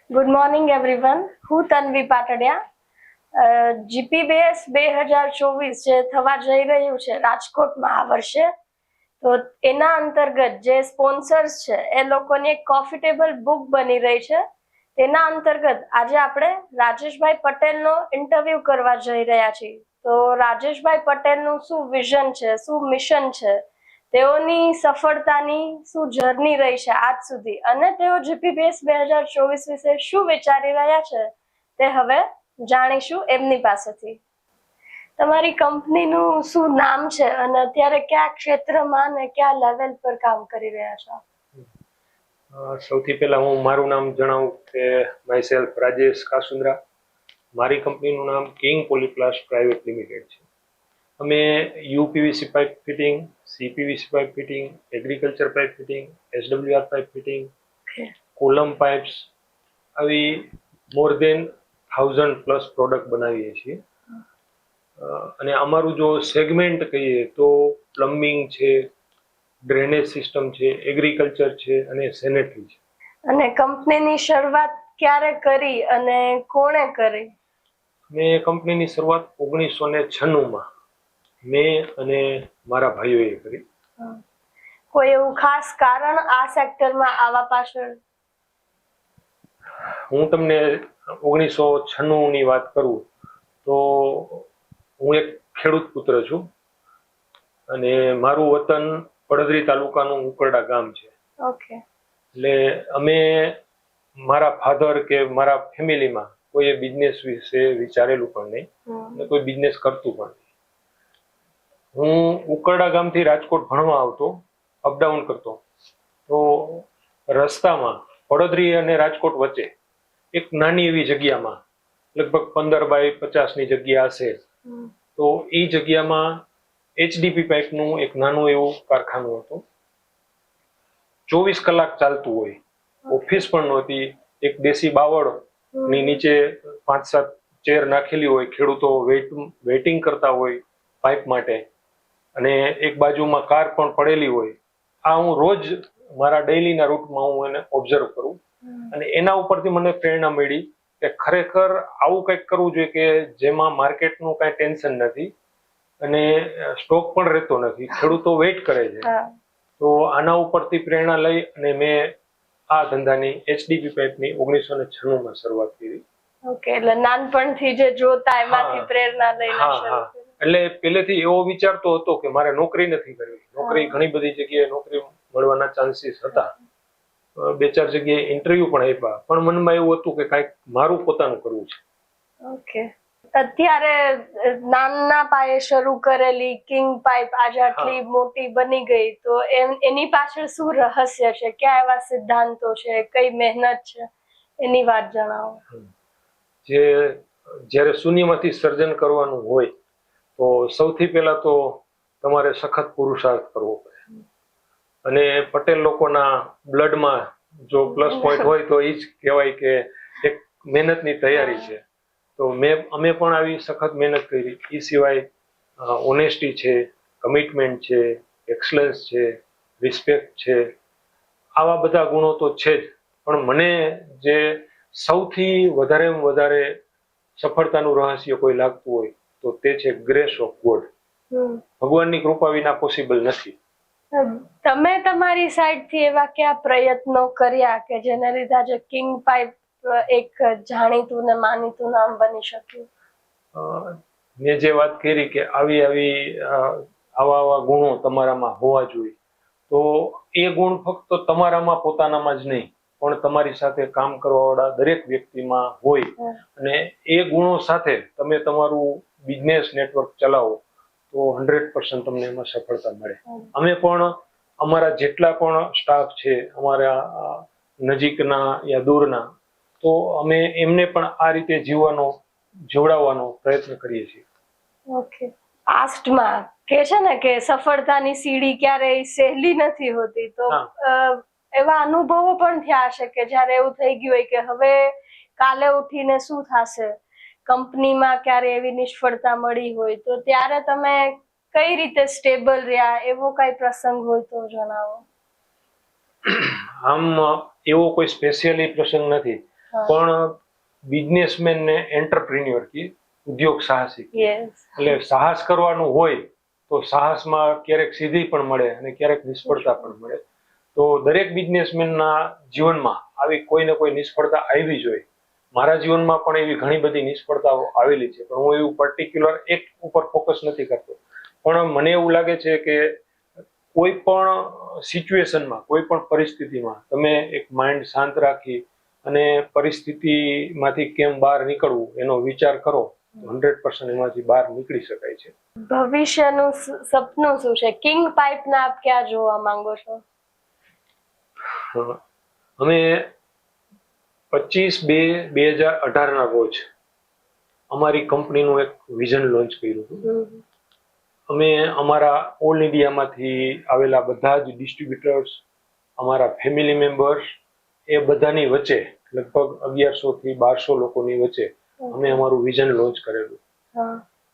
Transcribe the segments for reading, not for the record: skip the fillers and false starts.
Good morning everyone. હું Tanvi Patadia. GPBS 2024 જે થવા જઈ રહ્યું છે રાજકોટમાં આ વર્ષે, તો એના અંતર્ગત જે સ્પોન્સર્સ છે એ લોકોની એક કોફી ટેબલ બુક બની રહી છે. તેના અંતર્ગત આજે આપણે રાજેશભાઈ પટેલનો ઇન્ટરવ્યુ કરવા જઈ રહ્યા છીએ. તો રાજેશભાઈ પટેલનું શું વિઝન છે, શું મિશન છે, તેઓની સફળતાની શું જર્ની રહી છે આજ સુધી, અને તેઓ જીપીબીએસ 2024 વિશે શું વિચારી રહ્યા છે તે હવે જાણીશું એમની પાસેથી. તમારી કંપનીનું શું નામ છે અને અત્યારે કયા ક્ષેત્રમાં અને કયા લેવલ પર કામ કરી રહ્યા છો? સૌથી પહેલા હું મારું નામ જણાવું કે માય સેલ્ફ રાજેશ કાસુંદ્રા. મારી કંપનીનું નામ કિંગ પોલીપ્લાસ્ટ પ્રાઇવેટ લિમિટેડ છે. અમે UPVC pipe fitting, CPVC pipe fitting, agriculture pipe fitting, SWR pipe fitting, column pipes આવી મોર દેન 1000+ પ્રોડક્ટ બનાવીએ છીએ. અને અમારું જો સેગમેન્ટ કહીએ તો પ્લમ્બિંગ છે, ડ્રેનેજ સિસ્ટમ છે, એગ્રીકલ્ચર છે અને સેનેટરી છે. અને કંપનીની શરૂઆત ક્યારે કરી અને કોણે કરી? મેં કંપનીની શરૂઆત 1996માં મેં અને મારા ભાઈઓએ કરી. કોઈ એવું ખાસ કારણ આ સેક્ટરમાં આવવા પાછળ? હું તમને 1996ની વાત કરું તો હું એક ખેડૂત પુત્ર છું અને મારું વતન પડદરી તાલુકાનું ઉકરડા ગામ છે. ઓકે. એટલે અમે મારા ફાધર કે મારા ફેમિલીમાં કોઈએ બિઝનેસ વિશે વિચારેલું પણ નહીં અને કોઈ બિઝનેસ કરતું પણ નહીં. હું ઉકરડા ગામથી રાજકોટ ભણવા આવતો, અપડાઉન કરતો, તો રસ્તામાં પડદરી અને રાજકોટ વચ્ચે એક નાની એવી જગ્યામાં લગભગ 15x50ની જગ્યા હશે, તો એ જગ્યામાં એચડીપી પાઇપનું એક નાનું એવું કારખાનું હતું. 24 કલાક ચાલતું હોય, ઓફિસ પણ નહોતી, એક દેશી બાવળની નીચે 5-7 ચેર નાખેલી હોય, ખેડૂતો વેઇટિંગ કરતા હોય પાઇપ માટે, અને એક બાજુમાં કાર પણ પડેલી હોય. આ હું રોજ મારા ડેઈલીના રૂટમાં હું એને ઓબ્ઝર્વ કરું અને એના ઉપરથી મને પ્રેરણા મળી કે ખરેખર આવું કંઈક કરવું જોઈએ કે જેમાં માર્કેટનું કાંઈ ટેન્શન નથી અને સ્ટોક પણ રહેતો નથી, ખેડૂતો વેઇટ કરે છે. તો આના ઉપરથી પ્રેરણા લઈ અને મેં આ ધંધાની એચડીપી પાઇપની 1996માં શરૂઆત કરી. ઓકે, એટલે નાનપણથી જે જોતા એમાંથી પ્રેરણા લઈને શરૂ કરી. એટલે પહેલેથી એવો વિચારતો હતો કે મારે નોકરી નથી કરવી. નોકરી ઘણી બધી જગ્યાએ નોકરી મળવાના ચાન્સીસ હતા, 2-4 જગ્યાએ ઇન્ટરવ્યુ પણ આપ્યા, પણ મનમાં એવું હતું કે કાંઈક મારું પોતાનું કરવું છે. ઓકે. અત્યારે નાના પાયે શરૂ કરેલી કિંગ પાઇપ આજે આટલી મોટી બની ગઈ, તો એની પાછળ શું રહસ્ય છે? કયા એવા સિદ્ધાંતો છે, કઈ મહેનત છે, એની વાત જણાવો. જ્યારે શૂન્યમાંથી સર્જન કરવાનું હોય તો સૌથી પહેલા તો તમારે સખત પુરુષાર્થ કરવો પડે, અને પટેલ લોકોના બ્લડમાં જો પ્લસ પોઈન્ટ હોય તો એ જ કહેવાય કે એક મહેનતની તૈયારી છે. તો અમે પણ આવી સખત મહેનત કરી. એ સિવાય ઓનેસ્ટી છે, કમિટમેન્ટ છે, એક્સલન્સ છે, રિસ્પેક્ટ છે, આવા બધા ગુણો તો છે જ. પણ મને જે સૌથી વધારે સફળતાનું રહસ્ય કોઈ લાગતું હોય તો તે છે ગ્રેસ ઓફ ગોડ. ભગવાનની કૃપા વિના પોસિબલ નથી. તમે તમારી સાઈડથી એવા કયા પ્રયત્નો કર્યા કે જેને લીધે આજે કિંગ પાઇપ એક જાણીતું ને માનીતું નામ બની શક્યું? મેં જે વાત કરી કે આવા ગુણો તમારામાં હોવા જોઈએ, તો એ ગુણ ફક્ત તમારામાં પોતાનામાં જ નહીં પણ તમારી સાથે કામ કરવાવાળા દરેક વ્યક્તિમાં હોય, અને એ ગુણો સાથે તમે તમારું બિઝનેસ નેટવર્ક ચલાવો તો 100% તમને એમાં સફળતા મળે. અમે પણ અમારા જેટલા પણ સ્ટાફ છે, અમારા નજીકના યા દૂરના, તો અમે એમને પણ આ રીતે જોડાવવાનો પ્રયત્ન કરીએ છીએ. ઓકે. પાસ્ટમાં કે છે ને કે સફળતાની સીડી ક્યારેય સહેલી નથી હોતી, તો એવા અનુભવો પણ થયા હશે કે જ્યારે એવું થઈ ગયું હોય કે હવે કાલે ઉઠીને શું થશે, કંપનીમાં ક્યારે એવી નિષ્ફળતા મળી હોય, તો ત્યારે તમે કઈ રીતે સ્ટેબલ રહ્યા, એવો કઈ પ્રસંગ હોય તો જણાવો. આમ એવો કોઈ સ્પેશિયલી પ્રસંગ નથી, પણ બિઝનેસમેન ને એન્ટરપ્રિન્યોર કે ઉદ્યોગ સાહસિક, યસ, એટલે સાહસ કરવાનું હોય તો સાહસમાં ક્યારેક સિદ્ધિ પણ મળે અને ક્યારેક નિષ્ફળતા પણ મળે. તો દરેક બિઝનેસમેનના જીવનમાં આવી કોઈ ને કોઈ નિષ્ફળતા આવી જોઈએ. મારા જીવનમાં પણ એવી ઘણી બધી નિષ્ફળતાઓ આવેલી છે, પણ હું એવું પર્ટિક્યુલર એક ઉપર ફોકસ નથી કરતો. પણ મને એવું લાગે છે કે કોઈ પણ સિચ્યુએશનમાં, કોઈ પણ પરિસ્થિતિમાં તમે એક માઇન્ડ શાંત રાખી અને પરિસ્થિતિમાંથી કેમ બહાર નીકળવું એનો વિચાર કરો તો 100% એમાંથી બહાર નીકળી શકાય છે. ભવિષ્યનું સપનું શું છે? કિંગ પાઇપના આપ ક્યાં જોવા માંગો છો? અમે 25/2/2018 રોજ અમારી કંપનીનું એક વિઝન લોન્ચ કર્યું હતું. અમે અમારા ઓલ ઇન્ડિયામાંથી આવેલા બધા જ ડિસ્ટ્રીબ્યુટર્સ, અમારા ફેમિલી મેમ્બર્સ, એ બધાની વચ્ચે લગભગ 1100 થી 1200 લોકોની વચ્ચે અમે અમારું વિઝન લોન્ચ કરેલું.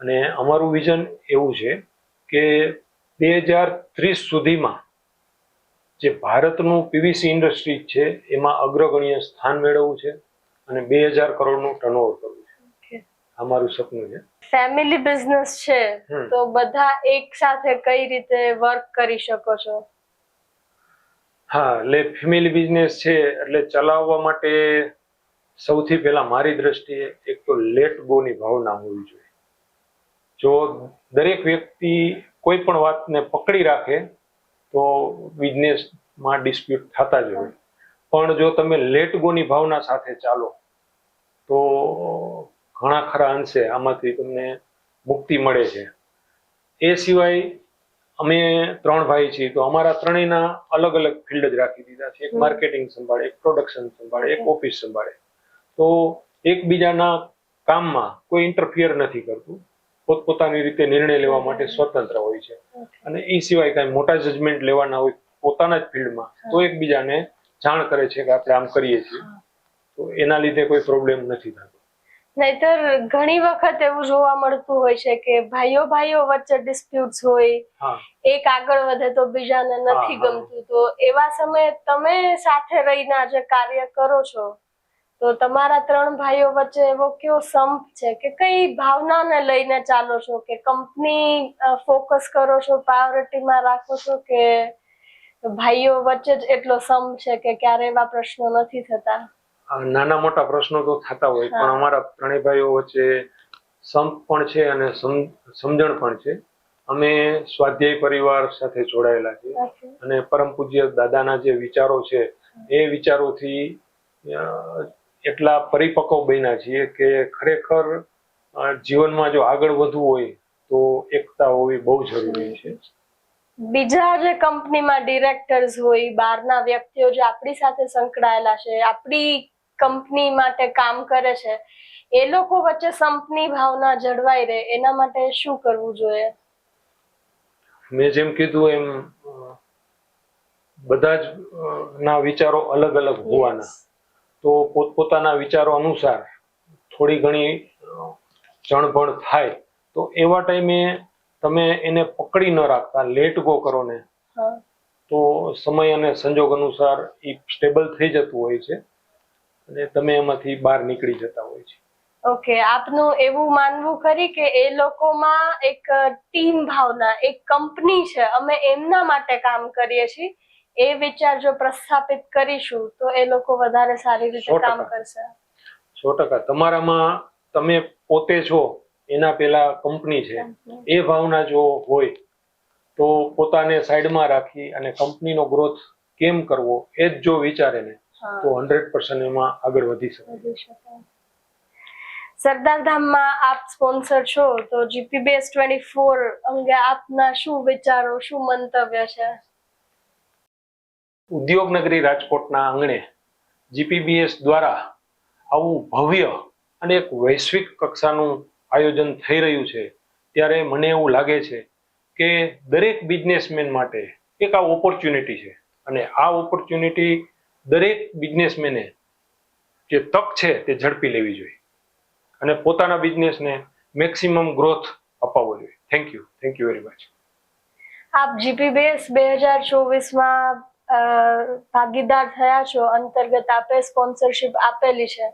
અને અમારું વિઝન એવું છે કે 2030 સુધીમાં જે ભારતનું પીવીસી ઇન્ડસ્ટ્રી છે એમાં અગ્રગણ્ય સ્થાન મેળવવું છે અને 2000 કરોડનું ટર્નઓવર કરવું છે. આ મારું સપનું છે. ફેમિલી બિઝનેસ છે તો બધા એક સાથે કઈ રીતે વર્ક કરી શકો છો? હા, એટલે ફેમિલી બિઝનેસ છે એટલે ચલાવવા માટે સૌથી પહેલા મારી દ્રષ્ટિએ એક તો લેટ ગો ની ભાવના હોવી જોઈએ. જો દરેક વ્યક્તિ કોઈ પણ વાતને પકડી રાખે તો બિઝનેસમાં ડિસ્પ્યુટ થતા જ હોય. પણ જો તમે લેટ ગો ની ભાવના સાથે ચાલો તો ઘણા ખરા અંશે આમાંથી તમને મુક્તિ મળે છે. એ સિવાય અમે 3 ભાઈ છીએ તો અમારા ત્રણેયના અલગ અલગ ફિલ્ડ જ રાખી દીધા છે. એક માર્કેટિંગ સંભાળે, એક પ્રોડક્શન સંભાળે, એક ઓફિસ સંભાળે. તો એકબીજાના કામમાં કોઈ ઇન્ટરફિયર નથી કરતું, પોતપોતાની રીતે નિર્ણય લેવા માટે સ્વતંત્ર હોય છે. અને એ સિવાય કાંઈ મોટા જજમેન્ટ લેવાના હોય પોતાના જ ફિલ્ડમાં તો એકબીજાને જાણ કરે છે કે આપણે આમ કરીએ છીએ. તો એના લીધે કોઈ પ્રોબ્લેમ નથી થતો. નહીતર ઘણી વખત એવું જોવા મળતું હોય છે કે ભાઈઓ વચ્ચે ડિસ્પ્યુટ્સ હોય, એક આગળ વધે તો બીજાને નથી ગમતું. તો એવા સમયે તમે સાથે રહીને જે કાર્ય કરો છો તો તમારા 3 ભાઈઓ વચ્ચે એવો કયો સંપ છે કે કઈ ભાવનાને લઈને ચાલો છો? કે કંપની ફોકસ કરો છો, પ્રાયોરિટીમાં રાખો છો, કે ભાઈઓ વચ્ચે જ એટલો સંપ છે કે ક્યારે એવા પ્રશ્નો નથી થતા? નાના મોટા પ્રશ્નો તો થતા હોય, પણ અમારા 3 ભાઈઓ વચ્ચે સંપ પણ છે અને સમજણ પણ છે. અમે સ્વાધ્યાય પરિવાર સાથે જોડાયેલા છીએ અને પરમ પૂજ્ય દાદાના જે વિચારો છે એ વિચારોથી એટલા પરિપક્વ બન્યા છીએ કે ખરેખર જીવનમાં જો આગળ વધવું હોય તો એકતા હોવી બહુ જરૂરી છે. બીજા જે કંપનીમાં ડિરેક્ટર્સ હોય, બહારના વ્યક્તિઓ જે આપણી સાથે સંકળાયેલા છે, આપણી કંપની માટે કામ કરે છે, એ લોકો વચ્ચે સંપની ભાવના જળવાઈ રહે એના માટે શું કરવું જોઈએ? મેં જેમ કીધું એમ બધા જ ના વિચારો અલગ અલગ હોવાના, તો પોતપોતાના વિચારો અનુસાર થોડી ઘણી ચણભણ થાય તો એવા ટાઈમે તમે એને પકડી ન રાખતા લેટ ગો કરો ને તો સમય અને સંજોગ અનુસાર એ સ્ટેબલ થઈ જતું હોય છે અને તમે એમાંથી બહાર નીકળી જતા હોય છે. ઓકે, આપનું એવું માનવું ખરી કે એ લોકોમાં એક ટીમ ભાવના, એક કંપની છે, અમે એમના માટે કામ કરીએ છીએ, એ વિચાર જો પ્રસ્થાપિત કરીશું તો એ લોકો વધારે સારી રીતે કામ કરશે? 100%. તમારામાં તમે પોતે છો એના પહેલા કંપની છે એ ભાવના જો હોય તો પોતાને સાઈડમાં રાખી અને કંપનીનો ગ્રોથ કેમ કરવો એ જ જો વિચારે ને તો 100% એમાં આગળ વધી શકે. સરદારધામમાં આપ સ્પોન્સર છો તો GPBS 24 અંગે આપના શું વિચારો, શું મંતવ્ય છે? ઉદ્યોગનગરી રાજકોટના આંગણે GPBS દ્વારા આવું ભવ્ય અને એક વૈશ્વિક કક્ષાનું આયોજન થઈ રહ્યું છે ત્યારે મને એવું લાગે છે કે દરેક બિઝનેસમેન માટે એક આ ઓપોર્ચ્યુનિટી છે અને આ ઓપોર્ચ્યુનિટી દરેક બિઝનેસમેને જે તક છે તે ઝડપી લેવી જોઈએ અને પોતાના બિઝનેસને મેક્સિમમ ગ્રોથ અપાવવો જોઈએ. Thank you very much. આપ GPBS 2024માં ભાગીદાર થયા છો, અંતર્ગત આપે સ્પોન્સરશિપ આપેલી છે,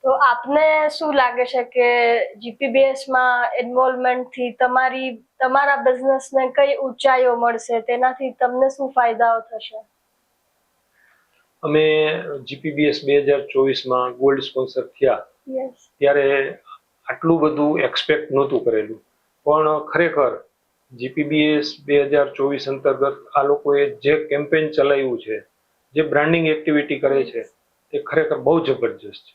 તો આપને શું લાગે છે કે જીપીબીએસ માં ઇન્વોલ્વમેન્ટ થી તમારા બિઝનેસ ને કઈ ઊંચાઈઓ મળશે, તેનાથી તમને શું ફાયદાઓ થશે? અમે જીપીબીએસ 2024માં ગોલ્ડ સ્પોન્સર થયા ત્યારે આટલું બધું એક્સપેક્ટ નહોતું કરેલું, પણ ખરેખર જીપીબીએસ 2024 અંતર્ગત આ લોકોએ જે કેમ્પેન ચલાવ્યું છે, જે બ્રાન્ડિંગ એક્ટિવિટી કરે છે, તે ખરેખર બહુ જબરજસ્ત છે.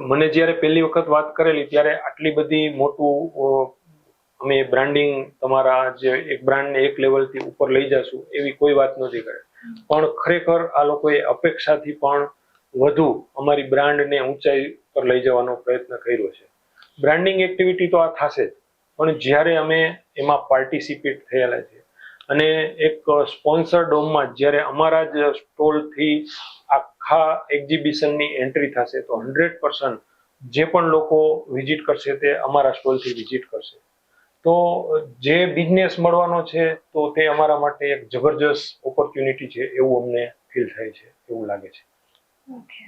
મને જ્યારે પહેલી વખત વાત કરેલી ત્યારે આટલી બધી મોટું અમે બ્રાન્ડિંગ તમારા જે એક બ્રાન્ડને એક લેવલથી ઉપર લઈ જશું એવી કોઈ વાત નહોતી કરે, પણ ખરેખર આ લોકોએ અપેક્ષાથી પણ વધુ અમારી બ્રાન્ડને ઊંચાઈ પર લઈ જવાનો પ્રયત્ન કર્યો છે. બ્રાન્ડિંગ એક્ટિવિટી તો આ થશે જ, પણ જ્યારે અમે એમાં પાર્ટિસિપેટ થયેલા છે અને એક સ્પોન્સર ડોમમાં જ્યારે અમારા જ સ્ટોલથી આખા એક્ઝિબિશનની એન્ટ્રી થશે તો 100% જે પણ લોકો વિઝિટ કરશે તે અમારા સ્ટોલથી વિઝિટ કરશે. તો જે બિઝનેસ મળવાનો છે તો તે અમારા માટે એક જબરજસ્ત ઓપોર્ચ્યુનિટી છે એવું અમને ફીલ થાય છે, એવું લાગે છે. ઓકે.